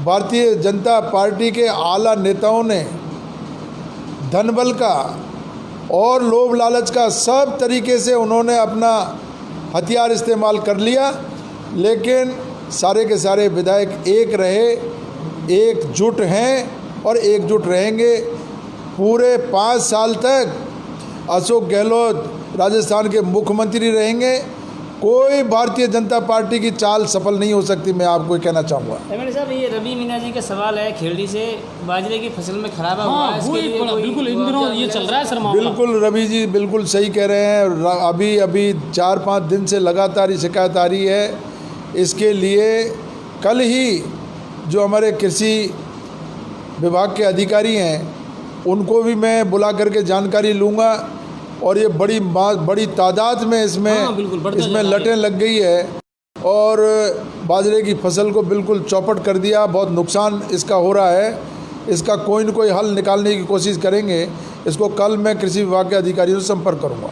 भारतीय जनता पार्टी के आला नेताओं ने धनबल का और लोभ लालच का सब तरीके से उन्होंने अपना हथियार इस्तेमाल कर लिया, लेकिन सारे के सारे विधायक एक रहे, एकजुट हैं और एकजुट रहेंगे। पूरे 5 साल तक अशोक गहलोत राजस्थान के मुख्यमंत्री रहेंगे कोई भारतीय जनता पार्टी की चाल सफल नहीं हो सकती, मैं आपको कहना चाहूँगा। एमएलए साहब, ये रवि मीना जी का सवाल है, खेड़ी से बाजरे की फसल में खराबा हुआ हाँ है, वो इसके लिए कोई बिल्कुल इन दिनों ये चल रहा है सर मामला। बिल्कुल रवि जी बिल्कुल सही कह रहे हैं। अभी 4-5 दिन से लगातार ये शिकायत आ रही है। इसके लिए कल ही जो हमारे कृषि विभाग के अधिकारी हैं उनको भी मैं बुला करके जानकारी लूँगा, और ये बड़ी तादाद में हाँ, बिल्कुल, बढ़ता इसमें जा रहा है। लटें लग गई है और बाजरे की फसल को बिल्कुल चौपट कर दिया। बहुत नुकसान इसका हो रहा है। इसका कोई न कोई हल निकालने की कोशिश करेंगे। इसको कल मैं कृषि विभाग के अधिकारियों से संपर्क करूँगा।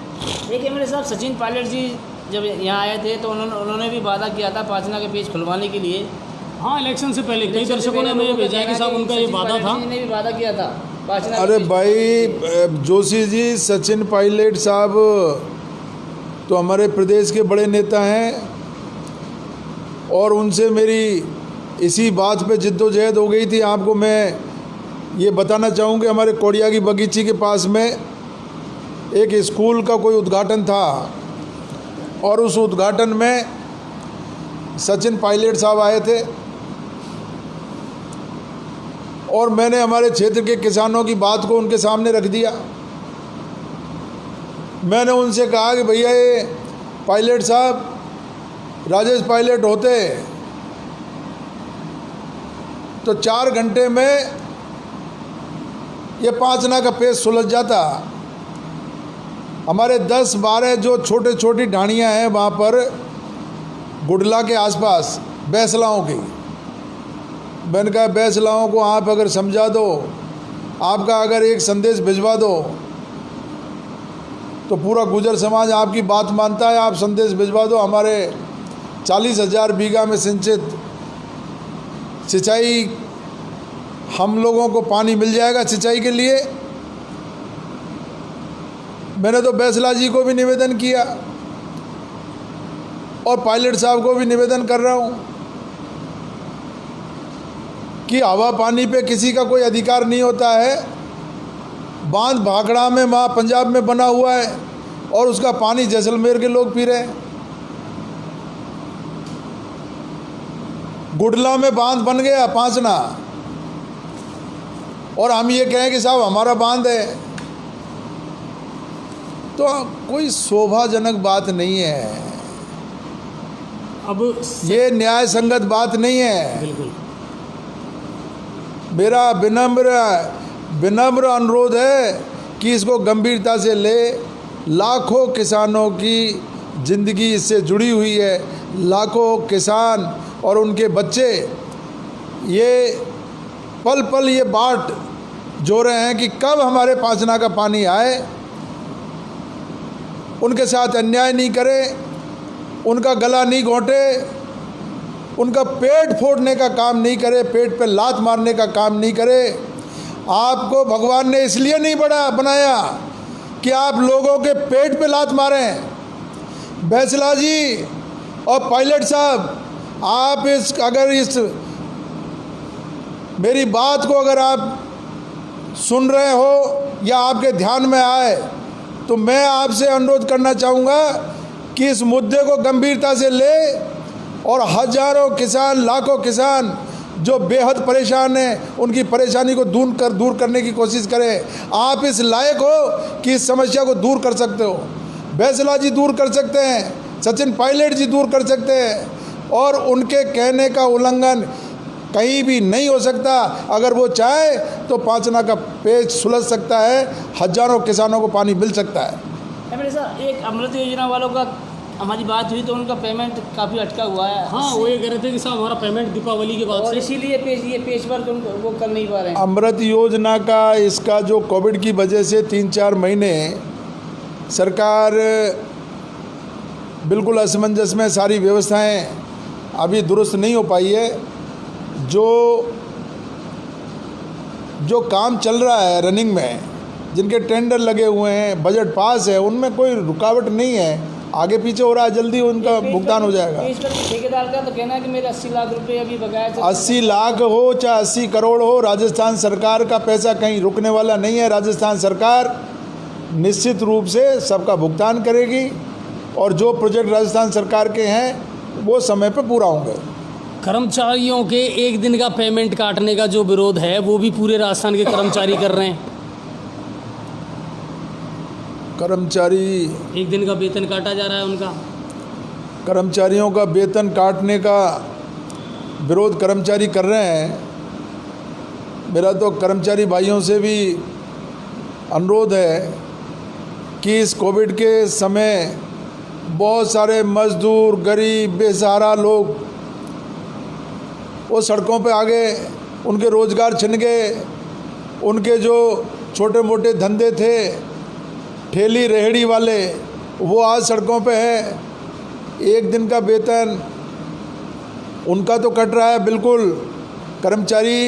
एक एमएलए साहब, सचिन पायलट जी जब यहाँ आए थे तो उन्होंने भी वादा किया था पाचना के पेज खुलवाने के लिए। हाँ, इलेक्शन से पहले कई दर्शकों ने हमें भेजा है कि साहब उनका ये वादा था। ने भी वादा किया था पाचना के अरे पेज भाई जोशी जी, सचिन पायलट साहब तो हमारे प्रदेश के बड़े नेता हैं और उनसे मेरी इसी बात पे जिद्दोजहद हो गई थी। आपको मैं ये बताना चाहूँ कि हमारे कोड़िया की बगीची के पास में एक स्कूल का कोई उद्घाटन था और उस उद्घाटन में सचिन पायलट साहब आए थे और मैंने हमारे क्षेत्र के किसानों की बात को उनके सामने रख दिया। मैंने उनसे कहा कि भैया ये पायलट साहब, राजेश पायलट होते तो 4 घंटे में ये पाचना का पेज सुलझ जाता। हमारे 10-12 जो छोटी ढाणियाँ हैं वहाँ पर गुडला के आसपास बैसलाओं की, मैंने कहा बैसलाओं को आप अगर समझा दो, आपका अगर एक संदेश भिजवा दो तो पूरा गुजर समाज आपकी बात मानता है। आप संदेश भिजवा दो, हमारे 40,000 बीघा में सिंचित सिंचाई, हम लोगों को पानी मिल जाएगा सिंचाई के लिए। मैंने तो बैसला जी को भी निवेदन किया और पायलट साहब को भी निवेदन कर रहा हूँ कि हवा पानी पे किसी का कोई अधिकार नहीं होता है। बांध भाखड़ा में वहाँ पंजाब में बना हुआ है और उसका पानी जैसलमेर के लोग पी रहे हैं। गुडला में बांध बन गया पांचना और हम ये कहें कि साहब हमारा बांध है, तो कोई शोभाजनक बात नहीं है। अब ये न्याय संगत बात नहीं है। बिल्कुल मेरा विनम्र अनुरोध है कि इसको गंभीरता से ले। लाखों किसानों की ज़िंदगी इससे जुड़ी हुई है। लाखों किसान और उनके बच्चे ये पल पल ये बाट जो रहे हैं कि कब हमारे पाचना का पानी आए। उनके साथ अन्याय नहीं करे, उनका गला नहीं घोंटे, उनका पेट फोड़ने का काम नहीं करे, पेट पे लात मारने का काम नहीं करे। आपको भगवान ने इसलिए नहीं बनाया कि आप लोगों के पेट पे लात मारें। बैसला जी और पायलट साहब, आप अगर मेरी बात को अगर आप सुन रहे हो या आपके ध्यान में आए तो मैं आपसे अनुरोध करना चाहूँगा कि इस मुद्दे को गंभीरता से ले और हजारों किसान, लाखों किसान जो बेहद परेशान हैं उनकी परेशानी को दूर करने की कोशिश करें। आप इस लायक हो कि इस समस्या को दूर कर सकते हो। बैसला जी दूर कर सकते हैं, सचिन पायलट जी दूर कर सकते हैं और उनके कहने का उल्लंघन कहीं भी नहीं हो सकता। अगर वो चाहे तो पाचना का पेज सुलझ सकता है, हजारों किसानों को पानी मिल सकता है। एमएलए साहब, एक अमृत योजना वालों का हमारी बात हुई तो उनका पेमेंट काफ़ी अटका हुआ है। हाँ, वो ये कह रहे थे कि साहब हमारा पेमेंट दीपावली के बाद और से, इसीलिए पेज वर्क वो कर नहीं पा रहे हैं। अमृत योजना का इसका जो कोविड की वजह से 3-4 महीने सरकार बिल्कुल असमंजस में, सारी व्यवस्थाएं अभी दुरुस्त नहीं हो पाई है। जो काम चल रहा है रनिंग में, जिनके टेंडर लगे हुए हैं, बजट पास है, उनमें कोई रुकावट नहीं है। आगे पीछे हो रहा है, जल्दी उनका भुगतान हो जाएगा। ठेकेदार का तो कहना है कि मेरे 80 लाख रुपए अभी बकाया। 80 लाख हो चाहे 80 करोड़ हो, राजस्थान सरकार का पैसा कहीं रुकने वाला नहीं है। राजस्थान सरकार निश्चित रूप से सबका भुगतान करेगी और जो प्रोजेक्ट राजस्थान सरकार के हैं वो समय पर पूरा होंगे। कर्मचारियों के एक दिन का पेमेंट काटने का जो विरोध है वो भी पूरे राजस्थान के कर्मचारी कर रहे हैं। कर्मचारी, एक दिन का वेतन काटा जा रहा है उनका। कर्मचारियों का वेतन काटने का विरोध कर्मचारी कर रहे हैं। मेरा तो कर्मचारी भाइयों से भी अनुरोध है कि इस कोविड के समय बहुत सारे मजदूर, गरीब, बेसहारा लोग वो सड़कों पे आ गए, उनके रोज़गार छिन गए, उनके जो छोटे मोटे धंधे थे, ठेली रेहड़ी वाले, वो आज सड़कों पे है। एक दिन का वेतन उनका तो कट रहा है, बिल्कुल। कर्मचारी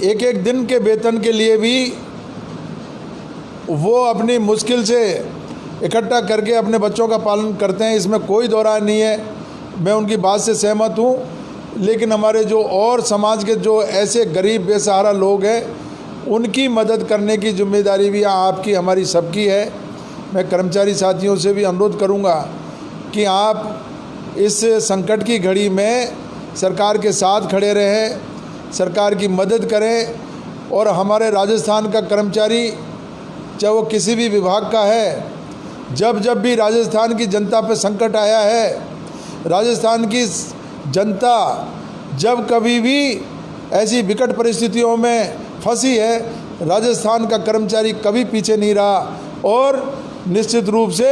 एक एक दिन के वेतन के लिए भी वो अपनी मुश्किल से इकट्ठा करके अपने बच्चों का पालन करते हैं, इसमें कोई दो राय नहीं है। मैं उनकी बात से सहमत हूँ। लेकिन हमारे जो और समाज के जो ऐसे गरीब बेसहारा लोग हैं उनकी मदद करने की जिम्मेदारी भी आपकी, हमारी सबकी है। मैं कर्मचारी साथियों से भी अनुरोध करूँगा कि आप इस संकट की घड़ी में सरकार के साथ खड़े रहें, सरकार की मदद करें। और हमारे राजस्थान का कर्मचारी, चाहे वो किसी भी विभाग का है, जब जब भी राजस्थान की जनता पर संकट आया है, राजस्थान की जनता जब कभी भी ऐसी विकट परिस्थितियों में फंसी है, राजस्थान का कर्मचारी कभी पीछे नहीं रहा और निश्चित रूप से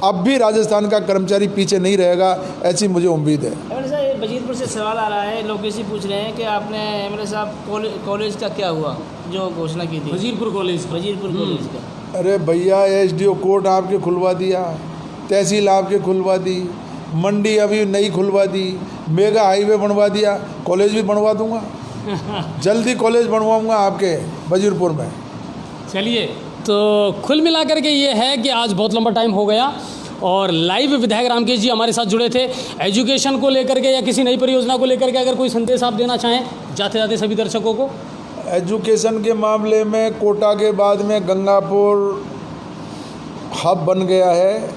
अब भी राजस्थान का कर्मचारी पीछे नहीं रहेगा, ऐसी मुझे उम्मीद है। एमएलए साहब, वजीरपुर से सवाल आ रहा है, लोग इसी पूछ रहे हैं कि आपने एमएलए साहब कॉलेज का क्या हुआ जो घोषणा की थी? वजीरपुर कॉलेज का। अरे भैया, एसडीओ कोर्ट आपके खुलवा दिया, तहसील आपके खुलवा दी, मंडी अभी नई खुलवा दी, मेगा हाईवे बनवा दिया, कॉलेज भी बनवा दूंगा। जल्दी कॉलेज बनवाऊंगा आपके वजीरपुर में। चलिए, तो कुल मिलाकर के ये है कि आज बहुत लंबा टाइम हो गया और लाइव विधायक रामकेश जी हमारे साथ जुड़े थे। एजुकेशन को लेकर के या किसी नई परियोजना को लेकर के अगर कोई संदेश आप देना चाहें जाते जाते सभी दर्शकों को। एजुकेशन के मामले में कोटा के बाद में गंगापुर हब बन गया है।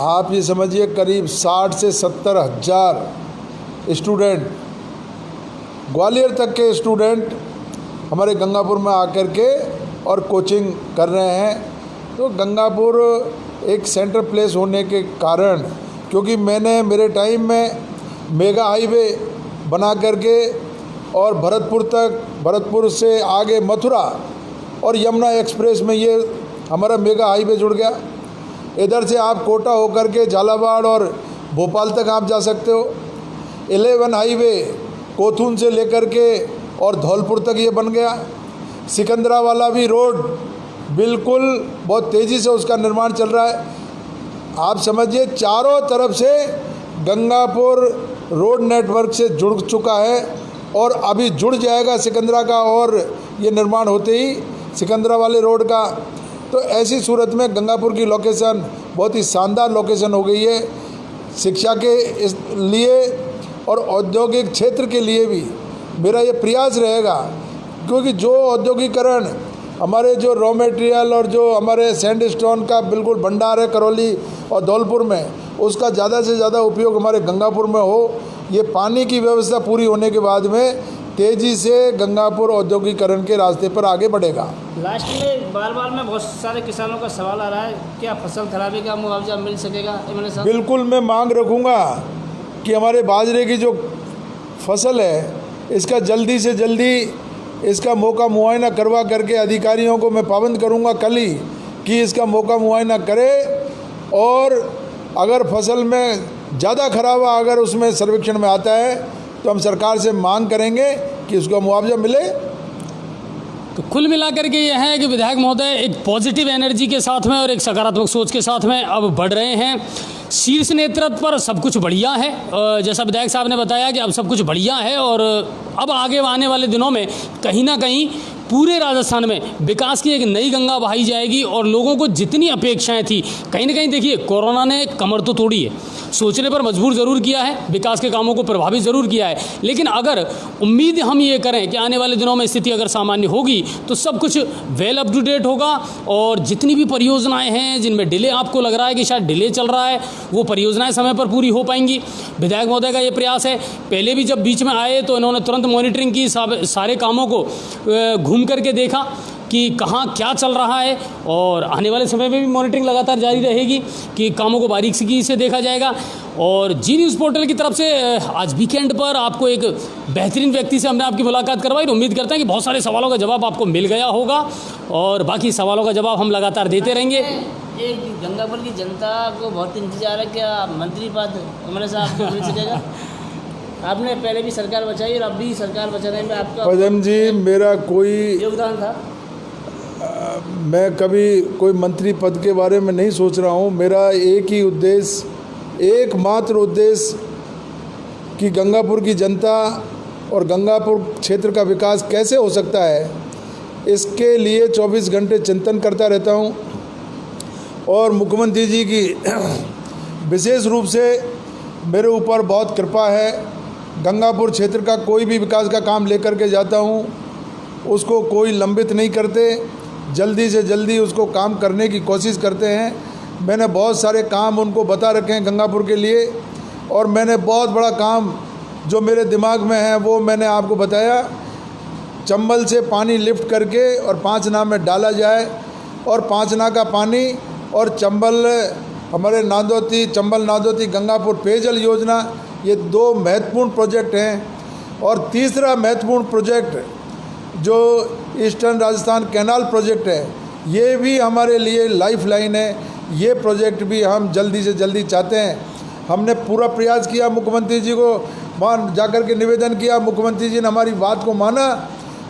आप ये समझिए करीब 60 से 70 हज़ार स्टूडेंट, ग्वालियर तक के स्टूडेंट हमारे गंगापुर में आकर के और कोचिंग कर रहे हैं। तो गंगापुर एक सेंटर प्लेस होने के कारण, क्योंकि मैंने मेरे टाइम में मेगा हाईवे बना करके और भरतपुर से आगे मथुरा और यमुना एक्सप्रेस में ये हमारा मेगा हाईवे जुड़ गया। इधर से आप कोटा होकर के झालावाड़ और भोपाल तक आप जा सकते हो। 11 हाईवे कोथून से लेकर के और धौलपुर तक ये बन गया। सिकंदरा वाला भी रोड बिल्कुल बहुत तेज़ी से उसका निर्माण चल रहा है। आप समझिए चारों तरफ से गंगापुर रोड नेटवर्क से जुड़ चुका है और अभी जुड़ जाएगा सिकंदरा का, और ये निर्माण होते ही सिकंदरा वाले रोड का। तो ऐसी सूरत में गंगापुर की लोकेशन बहुत ही शानदार लोकेशन हो गई है शिक्षा के लिए और औद्योगिक क्षेत्र के लिए भी। मेरा ये प्रयास रहेगा, क्योंकि जो औद्योगिकरण हमारे जो रॉ मटेरियल और जो हमारे सैंडस्टोन का बिल्कुल भंडार है करौली और धौलपुर में, उसका ज़्यादा से ज़्यादा उपयोग हमारे गंगापुर में हो। ये पानी की व्यवस्था पूरी होने के बाद में तेज़ी से गंगापुर औद्योगिकरण के रास्ते पर आगे बढ़ेगा। लास्ट में बार में बहुत सारे किसानों का सवाल आ रहा है, क्या फसल खराबी का मुआवजा मिल सकेगा एमएलए साहब? बिल्कुल, मैं मांग रखूँगा कि हमारे बाजरे की जो फसल है इसका जल्दी से जल्दी इसका मौका मुआयना करवा करके अधिकारियों को मैं पाबंद करूँगा कल ही कि इसका मौका मुआयना करे, और अगर फसल में ज़्यादा खराब अगर उसमें सर्वेक्षण में आता है तो हम सरकार से मांग करेंगे कि उसका मुआवजा मिले। तो कुल मिलाकर के ये है कि विधायक महोदय एक पॉजिटिव एनर्जी के साथ में और एक सकारात्मक सोच के साथ में अब बढ़ रहे हैं। शीर्ष नेतृत्व पर सब कुछ बढ़िया है, जैसा विधायक साहब ने बताया कि अब सब कुछ बढ़िया है और अब आगे आने वाले दिनों में कहीं ना कहीं पूरे राजस्थान में विकास की एक नई गंगा बहाई जाएगी और लोगों को जितनी अपेक्षाएं थी, कहीं ना कहीं देखिए कोरोना ने कमर तो तोड़ी है, सोचने पर मजबूर ज़रूर किया है, विकास के कामों को प्रभावित ज़रूर किया है, लेकिन अगर उम्मीद हम ये करें कि आने वाले दिनों में स्थिति अगर सामान्य होगी तो सब कुछ वेल अप टू डेट होगा और जितनी भी परियोजनाएं हैं जिनमें डिले आपको लग रहा है कि शायद डिले चल रहा है, वो परियोजनाएं समय पर पूरी हो पाएंगी। विधायक महोदय का ये प्रयास है, पहले भी जब बीच में आए तो इन्होंने तुरंत मॉनिटरिंग की, सारे कामों को घूम करके देखा कि कहाँ क्या चल रहा है और आने वाले समय में भी मॉनिटरिंग लगातार जारी रहेगी कि कामों को बारीकी से देखा जाएगा। और जी न्यूज़ पोर्टल की तरफ से आज वीकेंड पर आपको एक बेहतरीन व्यक्ति से हमने आपकी मुलाकात करवाई। उम्मीद करते हैं कि बहुत सारे सवालों का जवाब आपको मिल गया होगा और बाकी सवालों का जवाब हम लगातार देते रहेंगे। एक गंगापुर की जनता को बहुत इंतजार है, क्या मंत्री पद हमारे साथ मिल सकेगा? आपने पहले भी सरकार बचाई और अब भी सरकार बचाने में आपका पदम जी मेरा कोई योगदान था। मैं कभी कोई मंत्री पद के बारे में नहीं सोच रहा हूँ। मेरा एक ही उद्देश्य, एकमात्र उद्देश्य कि गंगापुर की जनता और गंगापुर क्षेत्र का विकास कैसे हो सकता है, इसके लिए 24 घंटे चिंतन करता रहता हूँ। और मुख्यमंत्री जी की विशेष रूप से मेरे ऊपर बहुत कृपा है। गंगापुर क्षेत्र का कोई भी विकास का काम लेकर के जाता हूँ, उसको कोई लंबित नहीं करते, जल्दी से जल्दी उसको काम करने की कोशिश करते हैं। मैंने बहुत सारे काम उनको बता रखे हैं गंगापुर के लिए और मैंने बहुत बड़ा काम जो मेरे दिमाग में है वो मैंने आपको बताया। चंबल से पानी लिफ्ट करके और पांचना में डाला जाए और पांचना का पानी और चंबल हमारे नादौती, चंबल नादौती गंगापुर पेयजल योजना, ये 2 महत्वपूर्ण प्रोजेक्ट हैं। और तीसरा महत्वपूर्ण प्रोजेक्ट जो ईस्टर्न राजस्थान कैनाल प्रोजेक्ट है, ये भी हमारे लिए लाइफ लाइन है। ये प्रोजेक्ट भी हम जल्दी से जल्दी चाहते हैं। हमने पूरा प्रयास किया, मुख्यमंत्री जी को वहाँ जाकर के निवेदन किया, मुख्यमंत्री जी ने हमारी बात को माना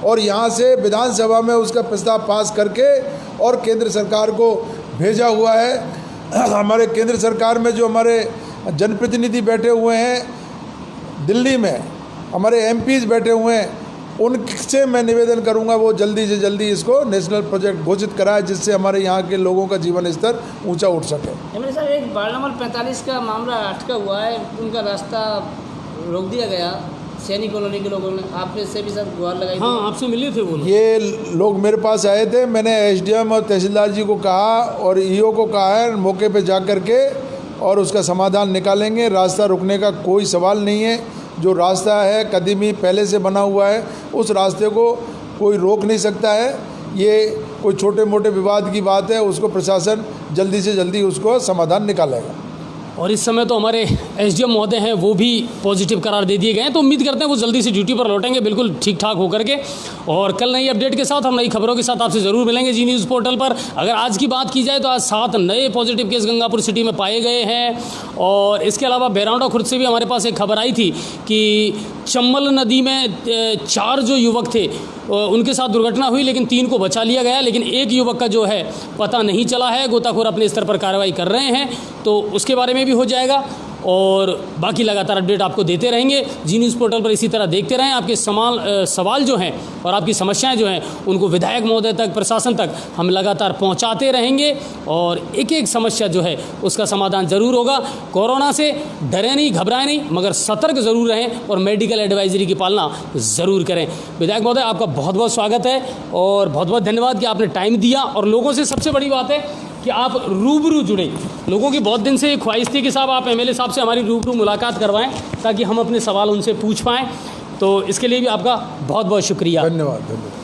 और यहाँ से विधानसभा में उसका प्रस्ताव पास करके और केंद्र सरकार को भेजा हुआ है। हमारे केंद्र सरकार में जो हमारे जनप्रतिनिधि बैठे हुए हैं दिल्ली में, हमारे एमपीज बैठे हुए हैं, उनसे मैं निवेदन करूंगा वो जल्दी से जल्दी इसको नेशनल प्रोजेक्ट घोषित कराए, जिससे हमारे यहाँ के लोगों का जीवन स्तर ऊंचा उठ सके। एमएलए साहब, एक वार्ड नंबर 45 का मामला अटका हुआ है, उनका रास्ता रोक दिया गया सैनी कॉलोनी के लोगों ने, आपने से भी सर गुहार लगाई? हाँ, आपसे मिले थे वो लोग। ये लोग मेरे पास आए थे, मैंने एसडीएम और तहसीलदार जी को कहा और ईओ को कहा है मौके पे जा कर के और उसका समाधान निकालेंगे। रास्ता रुकने का कोई सवाल नहीं है। जो रास्ता है कदीमी पहले से बना हुआ है, उस रास्ते को कोई रोक नहीं सकता है। ये कोई छोटे मोटे विवाद की बात है, उसको प्रशासन जल्दी से जल्दी उसको समाधान निकालेगा। और इस समय तो हमारे एसडीएम महोदय हैं वो भी पॉजिटिव करार दे दिए गए हैं, तो उम्मीद करते हैं वो जल्दी से ड्यूटी पर लौटेंगे बिल्कुल ठीक ठाक होकर के। और कल नई अपडेट के साथ हम नई खबरों के साथ आपसे ज़रूर मिलेंगे जी न्यूज़ पोर्टल पर। अगर आज की बात की जाए तो आज 7 नए पॉजिटिव केस गंगापुर सिटी में पाए गए हैं। और इसके अलावा बैराउंडा खुर्द से भी हमारे पास एक खबर आई थी कि चंबल नदी में 4 जो युवक थे उनके साथ दुर्घटना हुई, लेकिन 3 को बचा लिया गया, लेकिन एक युवक का जो है पता नहीं चला है। गोताखोर अपने स्तर पर कार्रवाई कर रहे हैं, तो उसके बारे में भी हो जाएगा। और बाकी लगातार अपडेट आपको देते रहेंगे जी न्यूज़ पोर्टल पर। इसी तरह देखते रहें। आपके सवाल जो हैं और आपकी समस्याएं जो हैं उनको विधायक महोदय तक, प्रशासन तक हम लगातार पहुंचाते रहेंगे और एक एक समस्या जो है उसका समाधान ज़रूर होगा। कोरोना से डरे नहीं, घबराएं नहीं, मगर सतर्क ज़रूर रहें और मेडिकल एडवाइजरी की पालना ज़रूर करें। विधायक महोदय, आपका बहुत बहुत स्वागत है और बहुत बहुत धन्यवाद कि आपने टाइम दिया। और लोगों से सबसे बड़ी बात है कि आप रूबरू जुड़े। लोगों की बहुत दिन से ये ख्वाहिश थी कि साहब आप एमएलए साहब से हमारी रूबरू मुलाकात करवाएं ताकि हम अपने सवाल उनसे पूछ पाएं, तो इसके लिए भी आपका बहुत बहुत शुक्रिया। धन्यवाद।